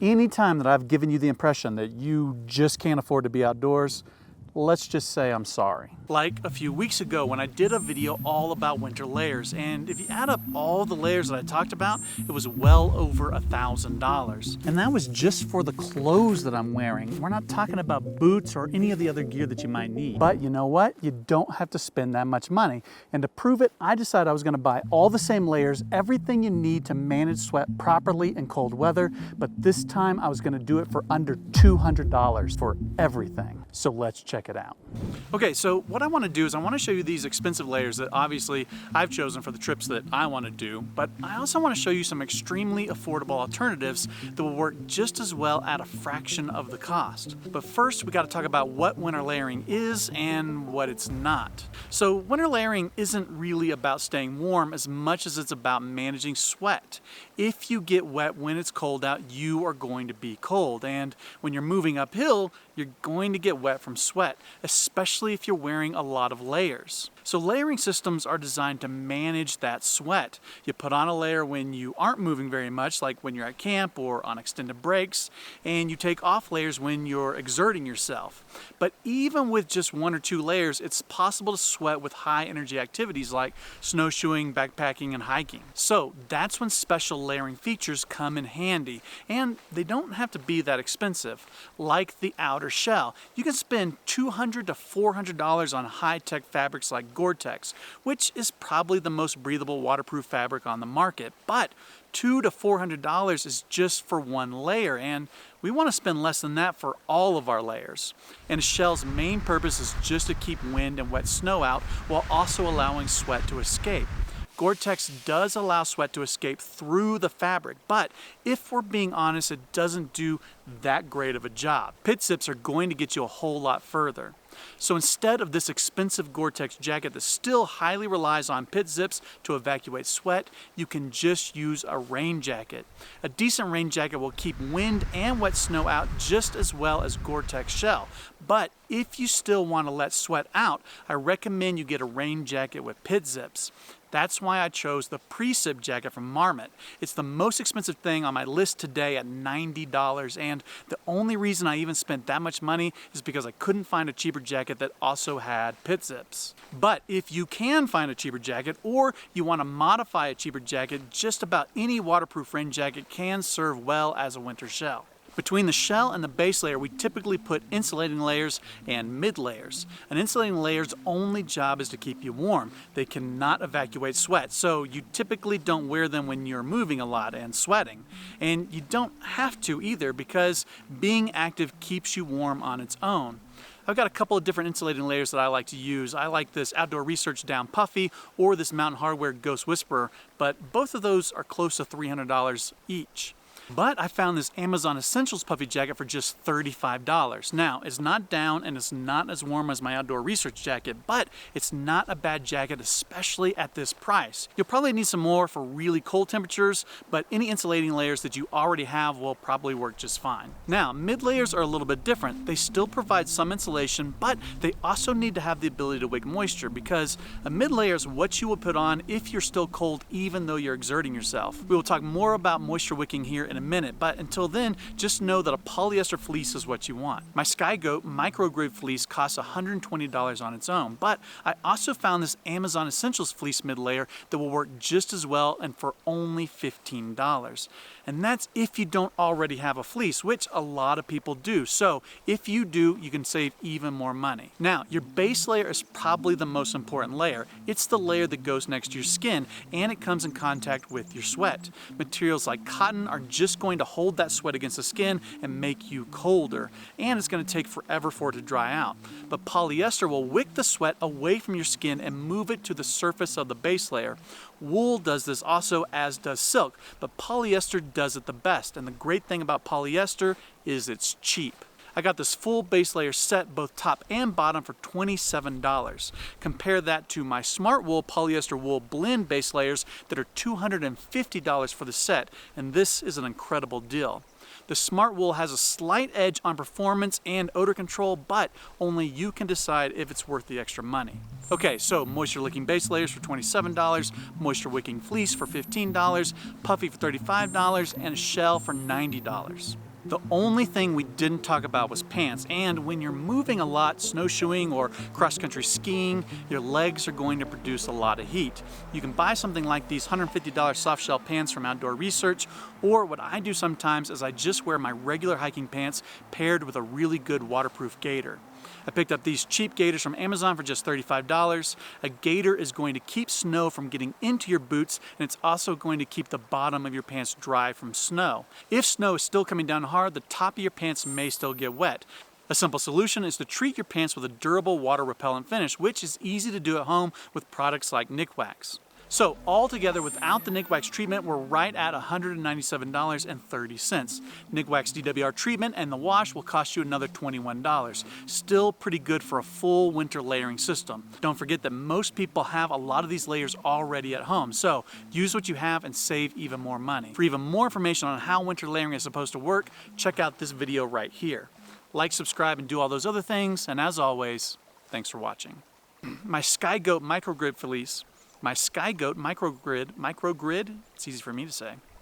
Anytime that I've given you the impression that you just can't afford to be outdoors, let's just say I'm sorry. Like a few weeks ago when I did a video all about winter layers, and if you add up all the layers that I talked about, it was well over $1,000. And that was just for the clothes that I'm wearing. We're not talking about boots or any of the other gear that you might need. But you know what? You don't have to spend that much money. And to prove it, I decided I was gonna buy all the same layers, everything you need to manage sweat properly in cold weather, but this time I was gonna do it for under $200 for everything. So let's check it out. Okay, so what I want to do is I want to show you these expensive layers that obviously I've chosen for the trips that I want to do, but I also want to show you some extremely affordable alternatives that will work just as well at a fraction of the cost. But first, we got to talk about what winter layering is and what it's not. So winter layering isn't really about staying warm as much as it's about managing sweat. If you get wet when it's cold out, you are going to be cold, and when you're moving uphill, you're going to get wet from sweat, especially if you're wearing a lot of layers. So layering systems are designed to manage that sweat. You put on a layer when you aren't moving very much, like when you're at camp or on extended breaks, and you take off layers when you're exerting yourself. But even with just 1 or 2 layers, it's possible to sweat with high energy activities like snowshoeing, backpacking, and hiking. So that's when special layering features come in handy, and they don't have to be that expensive. Like the outer shell, you can spend $200 to $400 on high-tech fabrics like Gore-Tex, which is probably the most breathable waterproof fabric on the market, but $200 to $400 is just for 1 layer, and we want to spend less than that for all of our layers. And a shell's main purpose is just to keep wind and wet snow out while also allowing sweat to escape. Gore-Tex does allow sweat to escape through the fabric, but if we're being honest, it doesn't do that great of a job. Pit zips are going to get you a whole lot further. So instead of this expensive Gore-Tex jacket that still highly relies on pit zips to evacuate sweat, you can just use a rain jacket. A decent rain jacket will keep wind and wet snow out just as well as Gore-Tex shell. But if you still want to let sweat out, I recommend you get a rain jacket with pit zips. That's why I chose the Precip jacket from Marmot. It's the most expensive thing on my list today at $90, and the only reason I even spent that much money is because I couldn't find a cheaper jacket that also had pit zips. But if you can find a cheaper jacket, or you want to modify a cheaper jacket, just about any waterproof rain jacket can serve well as a winter shell. Between the shell and the base layer, we typically put insulating layers and mid layers. An insulating layer's only job is to keep you warm. They cannot evacuate sweat, so you typically don't wear them when you're moving a lot and sweating. And you don't have to either, because being active keeps you warm on its own. I've got a couple of different insulating layers that I like to use. I like this Outdoor Research Down Puffy or this Mountain Hardwear Ghost Whisperer, but both of those are close to $300 each. But I found this Amazon Essentials puffy jacket for just $35. Now, it's not down and it's not as warm as my Outdoor Research jacket, but it's not a bad jacket, especially at this price. You'll probably need some more for really cold temperatures, but any insulating layers that you already have will probably work just fine. Now, mid layers are a little bit different. They still provide some insulation, but they also need to have the ability to wick moisture, because a mid layer is what you will put on if you're still cold even though you're exerting yourself. We will talk more about moisture wicking here in a minute, but until then, just know that a polyester fleece is what you want. My Sky Goat micrograde fleece costs $120 on its own, but I also found this Amazon Essentials fleece mid layer that will work just as well and for only $15. And that's if you don't already have a fleece, which a lot of people do. So if you do, you can save even more money. Now, your base layer is probably the most important layer. It's the layer that goes next to your skin, and it comes in contact with your sweat. Materials like cotton are just going to hold that sweat against the skin and make you colder, and it's going to take forever for it to dry out. But polyester will wick the sweat away from your skin and move it to the surface of the base layer. Wool does this also, as does silk, but polyester does it the best, and the great thing about polyester is it's cheap. I got this full base layer set, both top and bottom, for $27. Compare that to my Smart Wool polyester wool blend base layers that are $250 for the set, and this is an incredible deal. The Smart Wool has a slight edge on performance and odor control, but only you can decide if it's worth the extra money. Okay, so moisture wicking base layers for $27, moisture wicking fleece for $15, puffy for $35, and a shell for $90. The only thing we didn't talk about was pants, and when you're moving a lot, snowshoeing or cross-country skiing, your legs are going to produce a lot of heat. You can buy something like these $150 soft shell pants from Outdoor Research, or what I do sometimes is I just wear my regular hiking pants paired with a really good waterproof gaiter. I picked up these cheap gaiters from Amazon for just $35. A gaiter is going to keep snow from getting into your boots, and it's also going to keep the bottom of your pants dry from snow. If snow is still coming down hard, the top of your pants may still get wet. A simple solution is to treat your pants with a durable water repellent finish, which is easy to do at home with products like Nikwax. So altogether, without the Nikwax treatment, we're right at $197.30. Nikwax DWR treatment and the wash will cost you another $21. Still pretty good for a full winter layering system. Don't forget that most people have a lot of these layers already at home, so use what you have and save even more money. For even more information on how winter layering is supposed to work, check out this video right here. Like, subscribe, and do all those other things, and as always, thanks for watching. My Sky Goat microgrid fleece. My Sky Goat microgrid, it's easy for me to say.